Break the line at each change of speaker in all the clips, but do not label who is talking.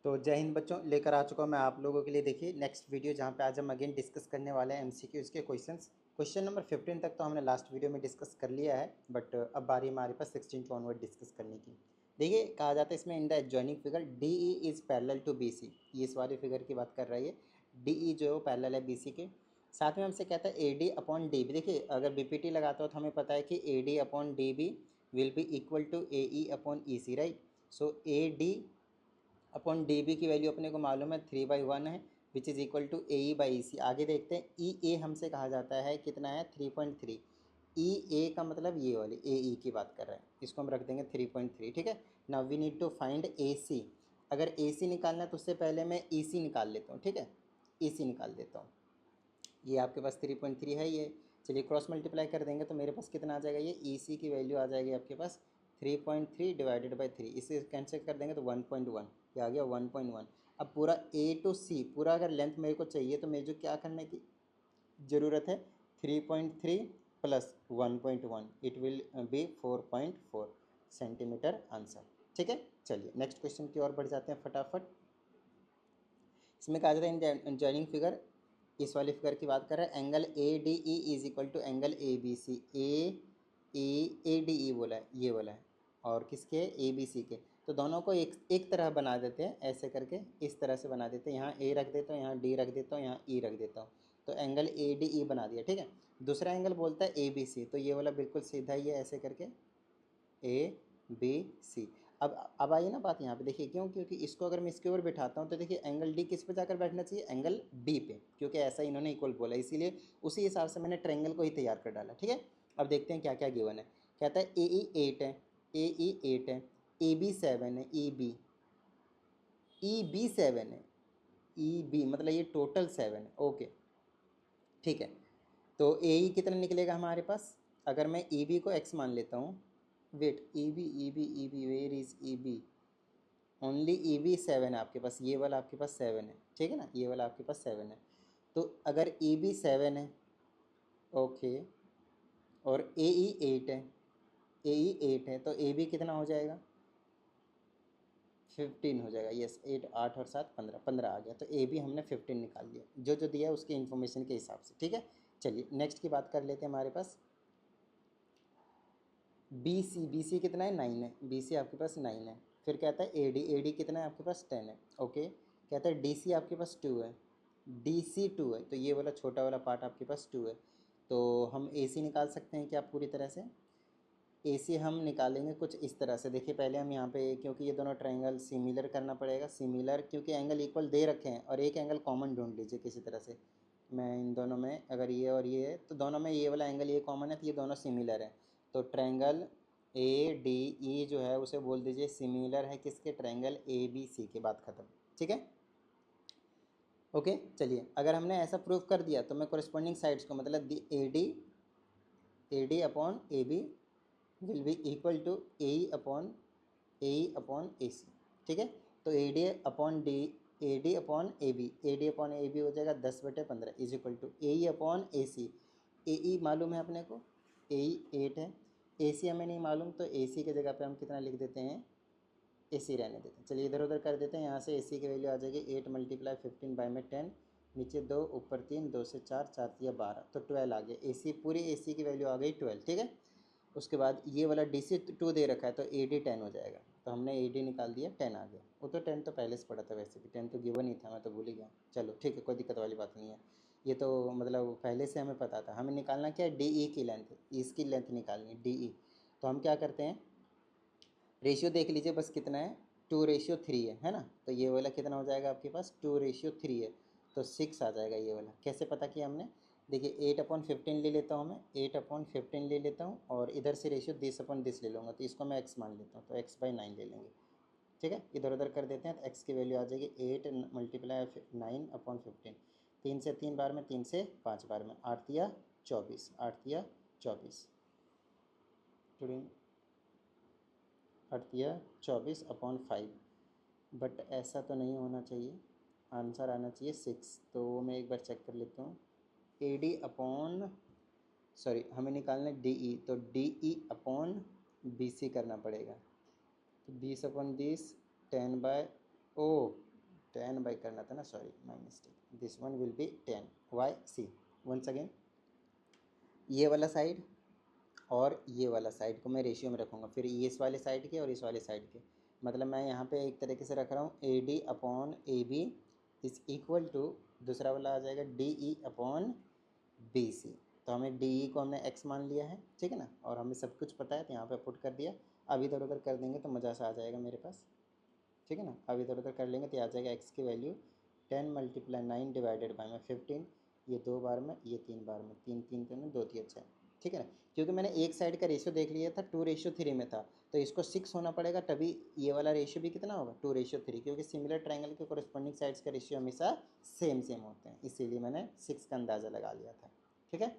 तो जय हिंद बच्चों, लेकर आ चुका हूँ मैं आप लोगों के लिए। देखिए नेक्स्ट वीडियो जहाँ पे आज हम अगेन डिस्कस करने वाले हैं एमसीक्यूज़ के क्वेश्चंस। क्वेश्चन नंबर 15 तक तो हमने लास्ट वीडियो में डिस्कस कर लिया है, बट अब बारी हमारे पास 16 टू ऑनवर्ड डिस्कस करने की। देखिए कहा जाता है इसमें in the adjoining figure D E is parallel to B C, ये इस वाले फिगर की बात कर रही है। डी ई जो है वो पैरेलल है बी सी के। साथ में हमसे कहता है A D upon D B. देखिए अगर बी पी टी लगाता हो तो हमें पता है कि A D upon D B will be equal to A E upon E C, right. So A D upon D B की वैल्यू अपने को मालूम है 3/1 है, which is equal to A E by E C. आगे देखते हैं ई ए हमसे कहा जाता है कितना है 3.3। ई ए का मतलब ये वाली ए ई की बात कर रहे हैं, इसको हम रख देंगे 3.3, ठीक है। Now we need to find A C. अगर ए सी निकालना है तो उससे पहले मैं ई सी निकाल लेता हूँ, ठीक है। ई सी निकाल देता हूँ। ये आपके पास 3.3 है ये। चलिए क्रॉस मल्टीप्लाई कर देंगे तो मेरे पास कितना आ जाएगा, ये ई सी की वैल्यू आ जाएगी आपके पास 3.3 डिवाइडेड बाई 3। इसे कैंसिल कर देंगे तो 1.1, ये आ गया 1.1। अब पूरा ए टू सी पूरा अगर लेंथ मेरे को चाहिए तो मेरे जो क्या करने की ज़रूरत है, 3.3 plus 1.1, it will be 4.4 centimetre answer, ठीक है। चलिए नेक्स्ट क्वेश्चन की ओर बढ़ जाते हैं फटाफट। इसमें कहा जाता है इन जॉइनिंग फिगर, इस वाले फिगर की बात कर रहे हैं, angle A D E is equal to angle A B C. A D E बोला है, ये बोला है, और किसके ए बी सी के। तो दोनों को एक तरह बना देते हैं, ऐसे करके इस तरह से बना देते हैं। यहाँ ए रख देता हूँ, यहाँ डी रख देता हूँ, यहाँ ई रख देता हूँ, तो एंगल ए डी ई बना दिया, ठीक है। दूसरा एंगल बोलता है ए बी सी, तो ये वाला बिल्कुल सीधा ही है, ऐसे करके ए बी सी। अब आइए ना बात यहाँ पे, देखिए क्यों, क्योंकि इसको अगर मैं इसके ऊपर बिठाता हूँ तो देखिए एंगल डी किस पे जाकर बैठना चाहिए, एंगल डी पे, क्योंकि ऐसा इन्होंने इक्वल बोला, इसीलिए उसी हिसाब से मैंने ट्रायंगल को ही तैयार कर डाला, ठीक है। अब देखते हैं क्या क्या गिवन है। कहता है ए ई 8 है, ए ई 8 है, ए बी 7 है, ई बी 7 है, ई बी मतलब ये टोटल 7 है, ओके ठीक है। तो ए ई कितना निकलेगा हमारे पास, अगर मैं ई बी को एक्स मान लेता हूँ, wait E B where is E B, only E B 7 है आपके पास, ये वाला आपके पास 7 है, ठीक है ना, ये वाला आपके पास 7 है। तो अगर ई बी 7 है, ओके, और ए ई 8 है, ए ई 8 है, तो ए बी कितना हो जाएगा 15 हो जाएगा। यस 8 8 और 7 15, 15 आ गया, तो ए बी हमने 15 निकाल दिया, जो जो दिया है उसके इन्फॉर्मेशन के हिसाब से, ठीक है। चलिए नेक्स्ट की बात कर लेते हैं। हमारे पास बी सी कितना है 9 है, बी सी आपके पास 9 है। फिर कहता है ए डी कितना है आपके पास 10 है, ओके। कहता है डी सी आपके पास 2 है, डी सी 2 है, तो ये वाला छोटा वाला पार्ट आपके पास 2 है। तो हम ए सी निकाल सकते हैं क्या पूरी तरह से, ए सी हम निकालेंगे कुछ इस तरह से। देखिए पहले हम यहाँ पे, क्योंकि ये दोनों ट्रायंगल सिमिलर करना पड़ेगा, सिमिलर क्योंकि एंगल इक्वल दे रखे हैं, और एक एंगल कॉमन ढूंढ लीजिए किसी तरह से। मैं इन दोनों में अगर ये और ये है तो दोनों में ये वाला एंगल ये कॉमन है, तो ये दोनों सिमिलर है। तो ट्रायंगल ए डी ई जो है उसे बोल दीजिए सिमिलर है किसके, ट्रायंगल ए बी सी के, बात खत्म, ठीक है। ओके चलिए, अगर हमने ऐसा प्रूव कर दिया तो मैं कोरिस्पोंडिंग साइड्स को, मतलब A D upon A B will be equal to A upon A C, ठीक है। तो A D upon A B हो जाएगा 10/15 is equal to A E upon A C. A E मालूम है अपने को, ए ई 8 है, ए सी हमें नहीं मालूम, तो ए सी की जगह पे हम कितना लिख देते हैं, ए सी रहने देते हैं। चलिए इधर उधर कर देते हैं, यहाँ से ए सी की वैल्यू आ जाएगी 8 × 15 बाई में 10, नीचे 2 ऊपर 3, 2 से 4, 4 3 12, तो 12 आ गया। ए सी पूरी ए सी की वैल्यू आ गई 12, ठीक है। उसके बाद ये वाला डी सी 2 दे रखा है, तो ए डी 10 हो जाएगा, तो हमने ए डी निकाल दिया, 10 आ गया। वो तो 10 तो पहले से पड़ा था, वैसे भी 10 तो गिवन ही था, मैं तो भूल ही गया। चलो ठीक है, कोई दिक्कत वाली बात नहीं है, ये तो मतलब पहले से हमें पता था। हमें निकालना क्या है, डी ई की लेंथ, इसकी लेंथ निकालनी है डी ई। तो हम क्या करते हैं, रेशियो देख लीजिए बस कितना है, 2:3 है ना। तो ये वाला कितना हो जाएगा आपके पास, 2:3 है, तो 6 आ जाएगा ये वाला। कैसे पता किया हमने, देखिए 8/15 ले लेता हूँ मैं, 8/15 ले लेता हूँ, और इधर से रेशियो 10/10 ले लूँगा, तो इसको मैं x मान लेता हूँ, तो x/9 ले लेंगे, ठीक है। इधर उधर कर देते हैं, तो x की वैल्यू आ जाएगी 8 × 9/15, 3 से 3 बार में, 3 से 5 बार में, 8 तिया 24, 8 तिया 24, 8 तिया 24/5। बट ऐसा तो नहीं होना चाहिए, आंसर आना चाहिए 6। तो मैं एक बार चेक कर लेता हूँ, ए डी अपॉन, सॉरी हमें निकालना है डी ई, तो D E upon B C करना पड़ेगा। तो 20/20 10 बाय, ओ 10 बाई करना था ना, sorry my mistake, this one will be 10 Y C. Once again ये वाला साइड और ये वाला साइड को मैं रेशियो में रखूँगा, फिर ये इस वाले साइड के और इस वाले साइड के, मतलब मैं यहाँ पे एक तरीके से रख रहा हूँ A D upon A B is equal to, दूसरा वाला आ जाएगा D E upon B C. तो हमें डी ई को हमने एक्स मान लिया है, ठीक है ना, और हमें सब कुछ पता है तो यहाँ पे पुट कर दिया। अब इधर उधर कर देंगे तो मज़ा सा आ जाएगा मेरे पास, ठीक है ना। अब इधर उधर कर लेंगे तो आ जाएगा एक्स की वैल्यू 10 मल्टीप्लाई 9 डिवाइडेड बाई में 15, ये 2 बार में, ये 3 बार में, 3 3 3 2 3 6, ठीक है ना। क्योंकि मैंने एक साइड का रेशियो देख लिया था 2:3 में था, तो इसको 6 होना पड़ेगा, तभी ये वाला रेशियो भी कितना होगा 2:3, क्योंकि सिमिलर ट्रायंगल के कोरिस्पोंडिंग साइड्स का रेशियो हमेशा सेम सेम होते हैं, इसीलिए मैंने 6 का अंदाज़ा लगा लिया था, ठीक है।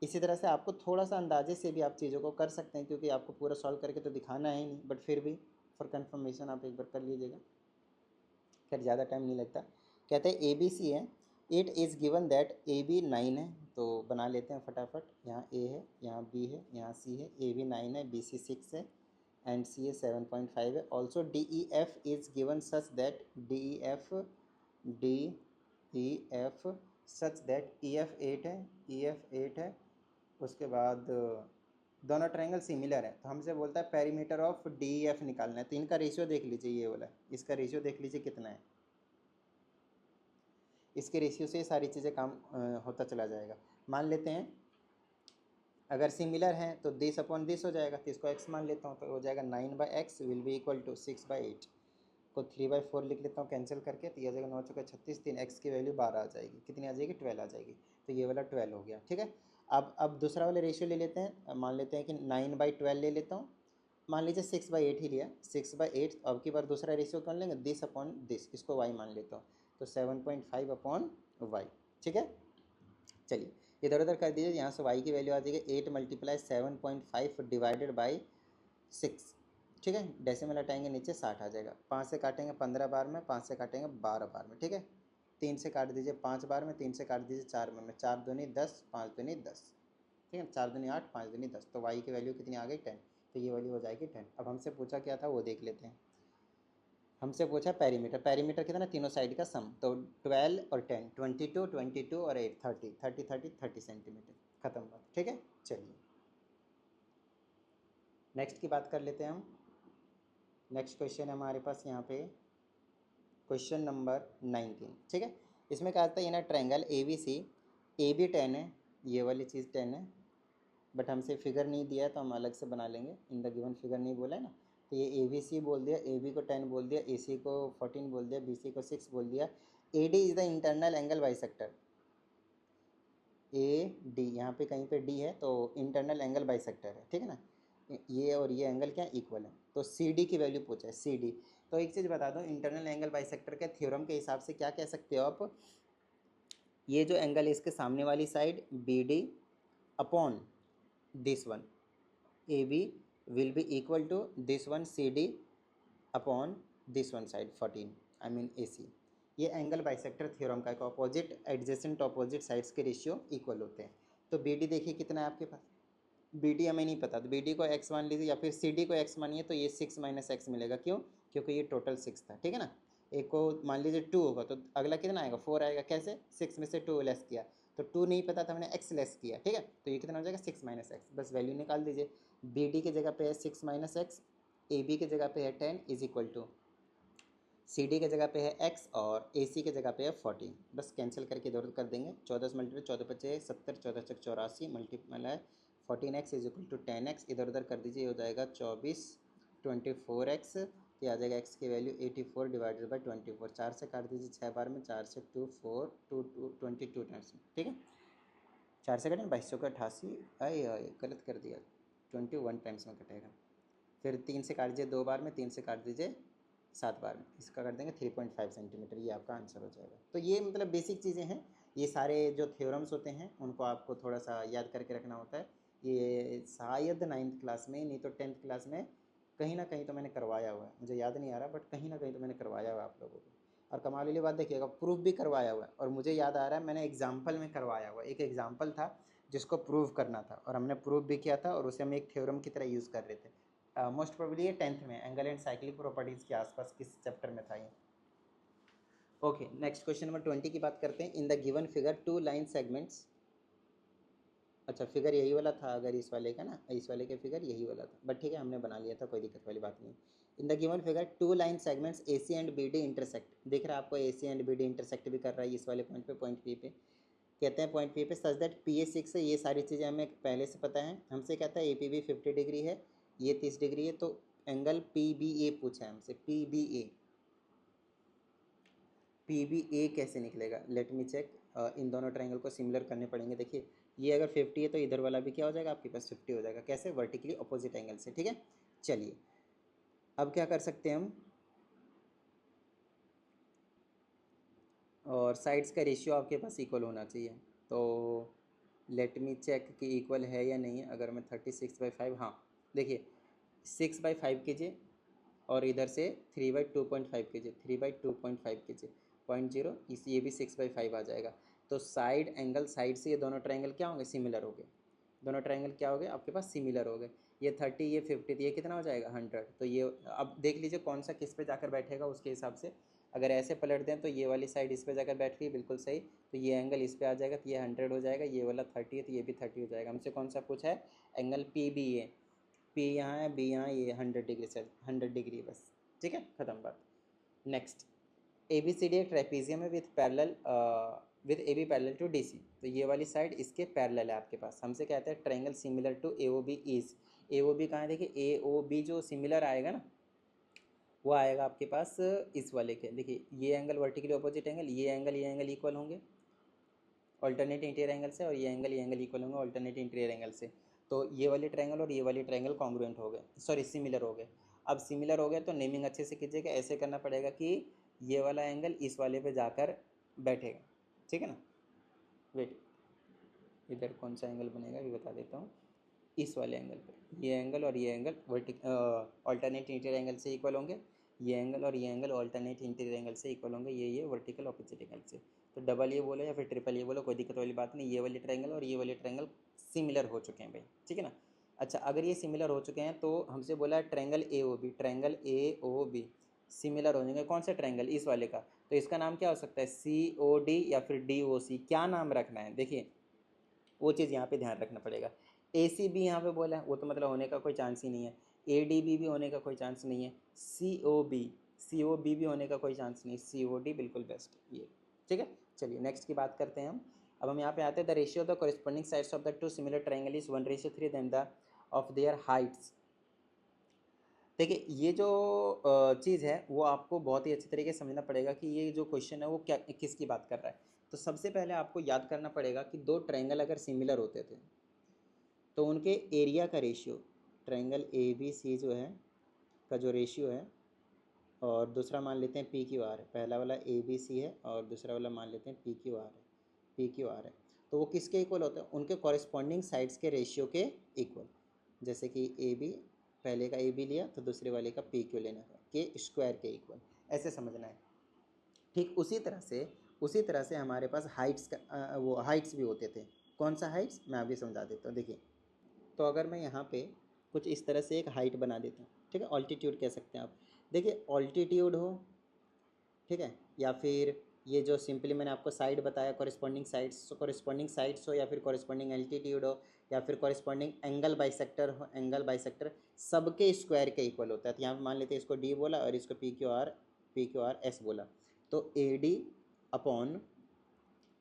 इसी तरह से आपको थोड़ा सा अंदाजे से भी आप चीज़ों को कर सकते हैं, क्योंकि आपको पूरा सॉल्व करके तो दिखाना है ही नहीं, बट फिर भी फॉर कन्फर्मेशन आप एक बार कर लीजिएगा, खैर ज़्यादा टाइम नहीं लगता। कहते हैं ए बी सी है, it is given that A B 9 है, तो बना लेते हैं फटाफट। यहाँ ए है, यहाँ बी है, यहाँ सी है, ए बी 9 है, बी सी 6 है एंड सी है 7.5 है। Also D E F is given such that D E F such that E F 8 है, ई एफ 8 है। उसके बाद दोनों ट्रायंगल सिमिलर है, तो हमसे बोलता है perimeter of D E F निकालना है, तो इनका रेशियो देख लीजिए, ये वाला इसका रेशियो देख लीजिए कितना है, इसके रेशियो से सारी चीज़ें काम होता चला जाएगा। मान लेते हैं अगर सिमिलर हैं तो 10/10 हो जाएगा, तो इसको x मान लेता हूँ, तो हो जाएगा 9/x will be equal to 6/8 को 3/4 लिख लेता हूँ कैंसिल करके, तो ये आ जाएगा 9 चौका 36, 3 x की वैल्यू 12 आ जाएगी, कितनी आ जाएगी 12 आ जाएगी, तो ये वाला 12 हो गया, ठीक है। अब दूसरा वाला रेशियो ले लेते हैं, मान लेते हैं कि 9/12 ले लेता हूँ, मान लीजिए 6/8 ही लिया, 6/8, अब की बार दूसरा रेशियो कौन लेंगे 10/10, इसको y मान लेता हूँ, तो 7.5/y, ठीक है। चलिए इधर उधर कर दीजिए, यहाँ से y की वैल्यू आ जाएगी 8 मल्टीप्लाई 7.5 डिवाइडेड बाई 6, ठीक है। डेसिमल हटाएंगे नीचे 60 आ जाएगा, 5 से काटेंगे 15 बार में, 5 से काटेंगे 12 बार में, ठीक है। 3 से काट दीजिए 5 बार में, 3 से काट दीजिए 4 में, 4 दूनी 10, 5 दूनी 10, ठीक है, 4 दूनी 8, 5 दूनी 10, तो y की वैल्यू कितनी आ गई 10, तो ये वैल्यू हो जाएगी 10। अब हमसे पूछा क्या था वो देख लेते हैं, हमसे पूछा पेरीमीटर, पेरीमीटर कितना तीनों साइड का सम, तो 12 और 10 22, 22 और 8 30 30 30 30 सेंटीमीटर, खत्म बात, ठीक है। चलिए नेक्स्ट की बात कर लेते हैं हम। नेक्स्ट क्वेश्चन है हमारे पास यहाँ पे क्वेश्चन नंबर 19, ठीक है। इसमें कहा था ना triangle A B C, A B 10 है, ये वाली चीज़ 10 है, बट हमसे फिगर नहीं दिया है तो हम अलग से बना लेंगे, इन द गिवन फिगर नहीं बोला है ना, तो ये ए बी सी बोल दिया, ए बी को 10 बोल दिया, ए सी को 14 बोल दिया, बी सी को 6 बोल दिया। A D is the internal angle bisector, A D यहाँ पे कहीं पे डी है तो इंटरनल एंगल बाइसेक्टर है, ठीक है ना, ये और ये एंगल क्या इक्वल है, तो सी डी की वैल्यू पूछा है, सी डी। तो एक चीज़ बता दो, इंटरनल एंगल बाइसेक्टर के थ्योरम के हिसाब से क्या कह सकते हो आप, ये जो एंगल है इसके सामने वाली side B D upon this one A B will be equal to this one C D upon this one side 14, I mean A C. ये एंगल बाइसेक्टर थ्योरम का एक अपोजिट एडजेसेंट अपोजिट साइड्स के ratio equal होते हैं। तो B D देखिए कितना है आपके पास, बी डी हमें नहीं पता, तो बी डी को एक्स मान लीजिए या फिर सी डी को एक्स मानिए, तो ये 6 - x मिलेगा, क्यों, क्योंकि ये टोटल 6 था, ठीक है ना। एक को मान लीजिए 2 होगा तो अगला कितना आएगा 4 आएगा, कैसे 6 में से 2 लेस किया, तो 2 नहीं पता था मैंने x लेस किया, ठीक है, तो ये कितना हो जाएगा 6 - x, बस वैल्यू निकाल दीजिए। बी डी की जगह पे है 6 - x, ए बी की जगह पे है 10 is equal to C D की जगह पे है x और ए सी की जगह पे है 14, बस कैंसिल करके इधर कर देंगे, 14 से मल्टीप्लाई 14 बचे 70, 14 से 84 multiply 14x is equal to 10x, इधर उधर कर दीजिए, हो जाएगा 24 24x, ये आ जाएगा x की वैल्यू 84 डिवाइडेड बाई 24, 4 से काट दीजिए 6 बार में, 4 से 2 4 2 2 22 टाइम्स में, ठीक है, 4 से कटें 22 का 88, आए गलत कर दिया, 21 टाइम्स में कटेगा, फिर 3 से काट दीजिए 2 बार में, 3 से काट दीजिए 7 बार में, इसका कर देंगे 3.5 सेंटीमीटर, ये आपका आंसर हो जाएगा। तो ये मतलब बेसिक चीज़ें हैं, ये सारे जो थ्योरम्स होते हैं उनको आपको थोड़ा सा याद करके रखना होता है, ये शायद 9th क्लास में नहीं तो 10th क्लास में कहीं ना कहीं तो मैंने करवाया हुआ है, मुझे याद नहीं आ रहा, बट कहीं ना कहीं तो मैंने करवाया हुआ है आप लोगों को। और कमाल वाली बात देखिएगा, प्रूफ भी करवाया हुआ है, और मुझे याद आ रहा है मैंने एग्जाम्पल में करवाया हुआ है, एक एग्जाम्पल था जिसको प्रूव करना था और हमने प्रूफ भी किया था, और उसे हम एक थ्योरम की तरह यूज़ कर रहे थे। मोस्ट प्रोबेबली ये 10th में एंगल एंड साइक्लिक प्रॉपर्टीज़ के आसपास किस चैप्टर में था ये। ओके, नेक्स्ट क्वेश्चन नंबर 20 की बात करते हैं। In the given figure two line segments, अच्छा फिगर यही वाला था अगर इस वाले का ना, इस वाले के फिगर यही वाला था, बट ठीक है हमने बना लिया था, कोई दिक्कत वाली बात नहीं। In the given figure two line segments A C and B D intersect, दिख रहा है आपको A C and B D intersect भी कर रहा है इस वाले पॉइंट पे, पॉइंट पी पे। कहते हैं पॉइंट पी पे सच दैट पी ए 6 है, ये सारी चीज़ें हमें पहले से पता है। हमसे कहता है ए पी बी 50 डिग्री है, ये 30 डिग्री है, तो एंगल पी बी ए पूछा है हमसे, पी बी ए, पी बी ए कैसे निकलेगा, लेट मी चेक। इन दोनों ट्रायंगल को सिमिलर करने पड़ेंगे। देखिए ये अगर 50 है तो इधर वाला भी क्या हो जाएगा आपके पास 50 हो जाएगा, कैसे, वर्टिकली अपोजिट एंगल से, ठीक है। चलिए अब क्या कर सकते हैं हम, और साइड्स का रेशियो आपके पास इक्वल होना चाहिए, तो लेट मी चेक कि इक्वल है या नहीं है। अगर मैं 36/5, हाँ देखिए 6/5 कीजिए, और इधर से 3/2.5 कीजिए, 3/2.5 कीजिए, 0.0, इस ये भी 6/5 आ जाएगा। तो साइड एंगल, साइड से ये दोनों ट्रायंगल क्या होंगे, सिमिलर हो गए। दोनों ट्रायंगल क्या हो गए आपके पास, सिमिलर हो गए। ये 30, ये 50, तो ये कितना हो जाएगा 100। तो ये अब देख लीजिए कौन सा किस पे जाकर बैठेगा उसके हिसाब से। अगर ऐसे पलट दें तो ये वाली साइड इस पे जाकर बैठ रही है, बिल्कुल सही, तो ये एंगल इस पे आ जाएगा, तो ये 100 हो जाएगा। ये वाला 30 है तो ये भी 30 हो जाएगा। हमसे कौन सा पूछा है, एंगल पी बी ए, पी यहाँ है, बी यहाँ, ये 100 डिग्री से 100 डिग्री बस, ठीक है, खत्म बात। Next, A B C D एक ट्रेपीजियम है with parallel, with A B parallel to D C, तो ये वाली साइड इसके पैरेलल है आपके पास। हमसे कहते हैं triangle similar to A O B is, A O B कहाँ है, देखिए ए ओ बी जो सिमिलर आएगा ना वो आएगा आपके पास इस वाले के। देखिए ये एंगल वर्टिकली अपोजिट एंगल, ये एंगल इक्वल होंगे ऑल्टरनेट इंटीरियर एंगल से, और ये एंगल इक्वल होंगे ऑल्टरनेट इंटीरियर एंगल से। तो ये वाले ट्रायंगल और ये वाले ट्रायंगल कॉन्ग्रुएंट हो गए, सॉरी सिमिलर हो गए। अब सिमिलर हो गए तो नेमिंग अच्छे से कीजिएगा, ऐसे करना पड़ेगा कि ये वाला एंगल इस वाले पे जाकर बैठेगा, ठीक है ना। वेट, इधर कौन सा एंगल बनेगा ये बता देता हूँ। इस वाले एंगल पे ये एंगल और ये एंगल ऑल्टरनेट इंटीरियर एंगल से इक्वल होंगे, ये एंगल और ये एंगल ऑल्टरनेट इंटीरियर एंगल से इक्वल होंगे, ये वर्टिकल ऑपोजिट एंगल से। तो डबल ये बोलो या फिर ट्रिपल ये बोलो, कोई दिक्कत वाली बात नहीं। ये वाले ट्रायंगल और ये वाले ट्रायंगल सिमिलर हो चुके हैं भाई, ठीक है ना। अच्छा अगर ये सिमिलर हो चुके हैं तो हमसे बोला है triangle A O B, triangle A O B similar हो जाएंगे। कौन सा ट्रायंगल, इस वाले का, तो इसका नाम क्या हो सकता है, सी ओ डी या फिर डी ओ सी, क्या नाम रखना है देखिए वो चीज़ यहाँ पे ध्यान रखना पड़ेगा। ए सी बी यहाँ पे बोला है, वो तो मतलब होने का कोई चांस ही नहीं है। ए डी बी भी होने का कोई चांस नहीं है। सी ओ बी भी होने का कोई चांस नहीं, सी ओ डी बिल्कुल बेस्ट ये, ठीक है। चलिए नेक्स्ट की बात करते हैं हम। अब हम यहाँ पे आते हैं, the ratio of the corresponding sides of the two similar triangle is 1:3 then the of their heights. देखिए ये जो चीज़ है वो आपको बहुत ही अच्छी तरीके से समझना पड़ेगा कि ये जो क्वेश्चन है वो क्या किसकी बात कर रहा है। तो सबसे पहले आपको याद करना पड़ेगा कि दो ट्रायंगल अगर सिमिलर होते थे तो उनके एरिया का ratio, triangle A B C जो है का जो रेशियो है, और दूसरा मान लेते हैं पी क्यू आर है, पहला वाला ए बी सी है और दूसरा वाला मान लेते हैं पी क्यू आर है, पी क्यू आर है, तो वो किसके इक्वल होते हैं, उनके कॉरेस्पॉन्डिंग साइड्स के रेशियो के इक्वल। जैसे कि ए बी, पहले का ए बी लिया तो दूसरे वाले का पी क्यू लेना है, के स्क्वायर के इक्वल, ऐसे समझना है। ठीक उसी तरह से हमारे पास हाइट्स का वो हाइट्स भी होते थे। कौन सा हाइट्स, मैं अभी समझा देता हूँ। देखिए तो अगर मैं यहाँ पे कुछ इस तरह से एक हाइट बना देता हूँ, ठीक है, ऑल्टीट्यूड कह सकते हैं आप। देखिए ऑल्टीट्यूड हो, ठीक है, या फिर ये जो सिंपली मैंने आपको साइड बताया कॉरेस्पॉन्डिंग साइड्स हो, या फिर कॉरेस्पॉन्डिंग एल्टीट्यूड हो, या फिर कॉरेस्पॉन्डिंग एंगल बाइसेक्टर हो, एंगल बाइसेक्टर सबके स्क्वायर के इक्वल होता है। तो यहाँ पे मान लेते हैं इसको डी बोला और इसको पी क्यू आर एस बोला, तो A D upon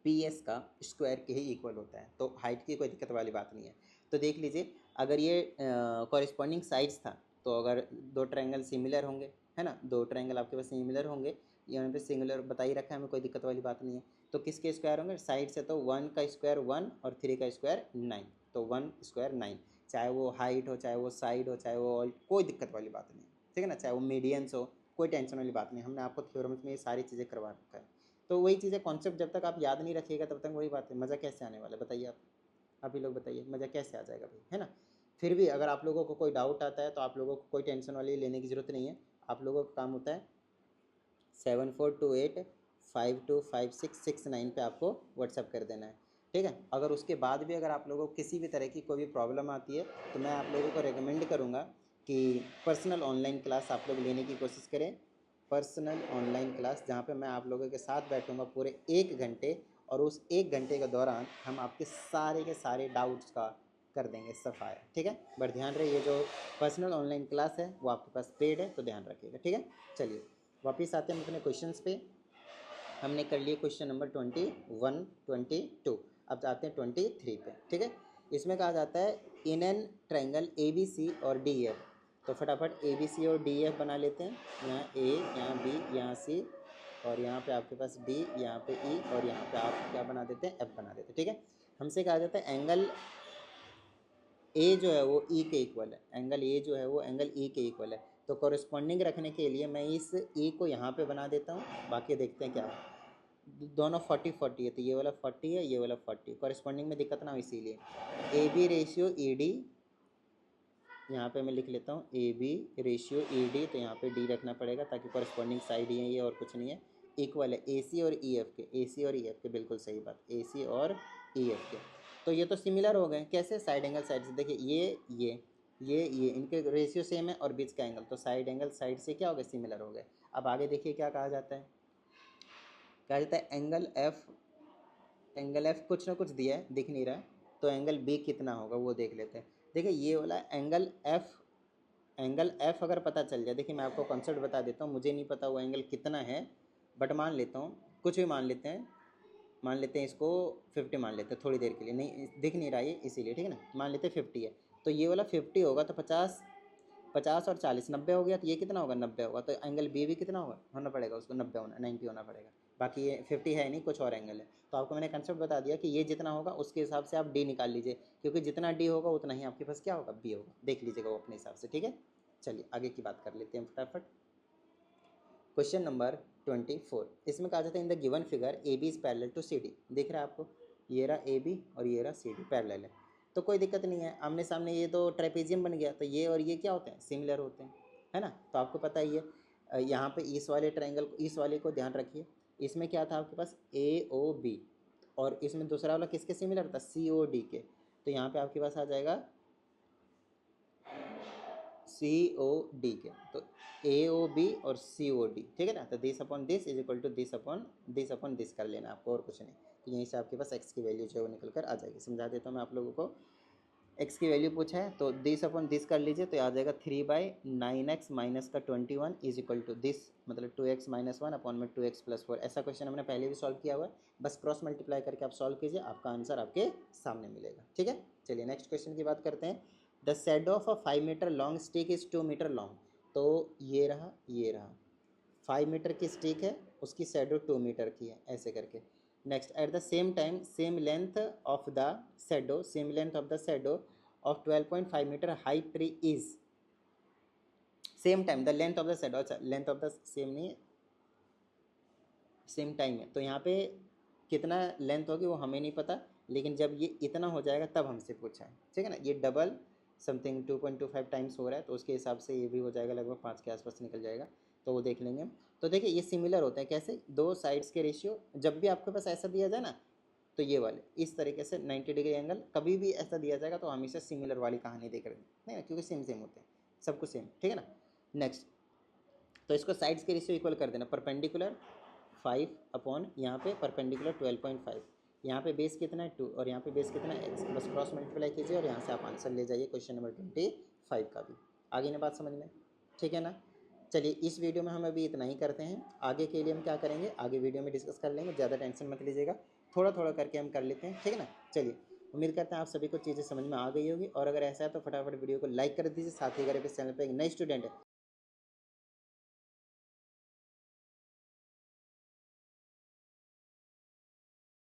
P S का स्क्वायर के ही इक्वल होता है। तो हाइट की कोई दिक्कत वाली बात नहीं है। तो देख लीजिए अगर ये कॉरेस्पॉन्डिंग साइड्स था तो अगर दो ट्रायंगल सिमिलर होंगे, है ना, दो ट्रायंगल आपके पास सिमिलर होंगे, यहाँ पे सिमिलर बता ही रखा है हमें, कोई दिक्कत वाली बात नहीं है। तो किसके स्क्वायर होंगे, साइड से तो 1 का स्क्वायर 1 और 3 का स्क्वायर 9, तो 1 स्क्वायर 9, चाहे वो हाइट हो, चाहे वो साइड हो, चाहे वो कोई दिक्कत वाली बात नहीं, ठीक है ना, चाहे वो मीडियंस हो, कोई टेंशन वाली बात नहीं। हमने आपको थ्योरम्स में ये सारी चीज़ें करवा रखा है। तो वही चीज़ें, कॉन्सेप्ट जब तक आप याद नहीं रखिएगा तब तक वही बात है, मज़ा कैसे आने वाला है बताइए आप ही लोग बताइए, मज़ा कैसे आ जाएगा भाई, है ना। फिर भी अगर आप लोगों को कोई डाउट आता है तो आप लोगों को कोई टेंशन वाली लेने की ज़रूरत नहीं है। आप लोगों का काम होता है 7428525669 पे आपको व्हाट्सअप कर देना है, ठीक है। अगर उसके बाद भी अगर आप लोगों को किसी भी तरह की कोई भी प्रॉब्लम आती है तो मैं आप लोगों को रिकमेंड करूँगा कि पर्सनल ऑनलाइन क्लास आप लोग लेने की कोशिश करें। पर्सनल ऑनलाइन क्लास, जहाँ पे मैं आप लोगों के साथ बैठूंगा पूरे 1 घंटे, और उस 1 घंटे के दौरान हम आपके सारे के सारे डाउट्स का कर देंगे सफाया, ठीक है। बट ध्यान रहे, ये जो पर्सनल ऑनलाइन क्लास है वो आपके पास पेड है, तो ध्यान रखिएगा, ठीक है। चलिए वापस आते हैं अपने क्वेश्चंस पे। हमने कर लिए क्वेश्चन नंबर 21, 22, अब जाते हैं 23 पे, ठीक है। इसमें कहा जाता है in an triangle A B C और डी एफ, तो फटाफट ए बी सी और डी एफ बना लेते हैं। यहाँ ए, यहाँ बी, यहाँ सी, और यहाँ पे आपके पास डी, यहाँ पे ई, और यहाँ पे आप क्या बना देते हैं, एफ बना देते हैं, ठीक है। हमसे कहा जाता है एंगल ए जो है वो ई के इक्वल है, एंगल ए जो है वो एंगल ई के इक्वल है। तो कॉरेस्पॉन्डिंग रखने के लिए मैं इस ई को यहाँ पे बना देता हूँ, बाकी देखते हैं क्या है। दोनों 40-40 है, तो ये वाला 40 है, ये वाला 40, कॉरेस्पॉन्डिंग में दिक्कत ना हो इसीलिए। A B ratio E D, यहाँ पे मैं लिख लेता हूँ A B ratio E D, तो यहाँ पे डी रखना पड़ेगा ताकि कॉरेस्पॉन्डिंग साइड ही है ये, और कुछ नहीं है। इक्वल है ए सी और ई एफ के, ए सी और ई एफ के, बिल्कुल सही बात, ए सी और ई एफ के। तो ये तो सिमिलर हो गए, कैसे, साइड एंगल साइड से, देखिए ये इनके रेशियो सेम है और बीच का एंगल, तो साइड एंगल साइड से क्या हो गए, सिमिलर हो गए। अब आगे देखिए क्या कहा जाता है, कहा जाता है एंगल एफ कुछ ना कुछ दिया है, दिख नहीं रहा है, तो एंगल बी कितना होगा वो देख लेते हैं। देखिए ये वाला एंगल एफ अगर पता चल जाए, देखिए मैं आपको कॉन्सेप्ट बता देता हूँ, मुझे नहीं पता वो एंगल कितना है, बट मान लेता हूँ, कुछ भी मान लेते हैं इसको 50 मान लेते हैं थोड़ी देर के लिए, नहीं दिख नहीं रहा है इसीलिए, ठीक है ना। मान लेते हैं 50 है, तो ये वाला 50 होगा, तो 50 और 40 90 हो गया, तो ये कितना होगा, 90 होगा, तो एंगल बी भी कितना होना पड़ेगा उसको, 90 होना पड़ेगा। बाकी ये 50 है नहीं, कुछ और एंगल है, तो आपको मैंने कंसेप्ट बता दिया कि ये जितना होगा उसके हिसाब से आप डी निकाल लीजिए, क्योंकि जितना डी होगा उतना ही आपके पास क्या होगा, बी होगा, देख लीजिएगा वो अपने हिसाब से, ठीक है। चलिए आगे की बात कर लेते हैं फटाफट। क्वेश्चन नंबर 24, इसमें कहा जाता है in the given figure A B is parallel to C D, दिख रहा है आपको, ये रहा ए बी और ये रहा सी डी, पैरेलल है, तो कोई दिक्कत नहीं है, आमने सामने ये तो ट्रेपेजियम बन गया, तो ये और ये क्या होते हैं, सिमिलर होते हैं, है ना। तो आपको पता ही है, यहाँ पे इस वाले ट्रायंगल, इस वाले को ध्यान रखिए, इसमें क्या था आपके पास ए ओ बी, और इसमें दूसरा वाला किसके सिमिलर था, सी ओ डी के, तो यहाँ पे आपके पास आ जाएगा सी ओ डी के, तो ए ओ बी और सी ओ डी, ठीक है ना। तो this upon this is equal to this upon this कर लेना आपको, और कुछ नहीं, तो यहीं से आपके पास एक्स की वैल्यू जो है वो निकल कर आ जाएगी। समझा देता हूँ मैं आप लोगों को, एक्स की वैल्यू पूछा है तो दिस अपॉन दिस कर लीजिए, तो आ जाएगा 3/9x माइनस का 21 इज इक्वल टू दिस, मतलब 2x माइनस 1 अपॉन में 2x प्लस 4। ऐसा क्वेश्चन हमने पहले भी सॉल्व किया हुआ है, बस क्रॉस मल्टीप्लाई करके आप सॉल्व कीजिए, आपका आंसर आपके सामने मिलेगा, ठीक है। चलिए नेक्स्ट क्वेश्चन की बात करते हैं। The shadow of a 5 metre long stick is 2 metre long, तो ये रहा 5 मीटर की स्टिक है, उसकी शैडो 2 मीटर की है, ऐसे करके। Next, at the same time same length of the shadow of 12.5 metre high tree is, same time the length of the shadow, अच्छा लेंथ ऑफ द सेम नहीं है, सेम टाइम है, तो यहाँ पे कितना लेंथ होगी वो हमें नहीं पता, लेकिन जब ये इतना हो जाएगा तब हमसे पूछा है, ठीक है ना। ये डबल समथिंग 2.25 टाइम्स हो रहा है, तो उसके हिसाब से ये भी हो जाएगा, लगभग 5 के आसपास निकल जाएगा, तो वो देख लेंगे हम। तो देखिए ये सिमिलर होता है, कैसे, दो साइड्स के रेशियो, जब भी आपके पास ऐसा दिया जाए ना, तो ये वाले इस तरीके से 90 डिग्री एंगल कभी भी ऐसा दिया जाएगा, तो हमेशा सिमिलर वाली कहानी देख रहे हैं, नहीं ना, क्योंकि सेम सेम होते हैं, सब कुछ सेम, ठीक है ना। नेक्स्ट, तो इसको साइड्स के रेशियो इक्वल कर देना, परपेंडिकुलर 5 अपॉन यहाँ पे परपेंडिकुलर 12.5, यहाँ पे बेस कितना है 2 और यहाँ पे बेस कितना है x, बस क्रॉस मल्टीप्लाई कीजिए और यहाँ से आप आंसर ले जाइए क्वेश्चन नंबर 25 का भी। आगे ना बात समझ में, ठीक है ना। चलिए इस वीडियो में हम अभी इतना ही करते हैं, आगे के लिए हम क्या करेंगे आगे वीडियो में डिस्कस कर लेंगे, ज़्यादा टेंशन मत लीजिएगा, थोड़ा थोड़ा करके हम कर लेते हैं, ठीक है ना। चलिए उम्मीद करते हैं आप सभी को चीज़ें समझ में आ गई होगी, और अगर ऐसा है तो फटाफट वीडियो को लाइक कर दीजिए, साथ ही अगर इस चैनल पर एक नई स्टूडेंट है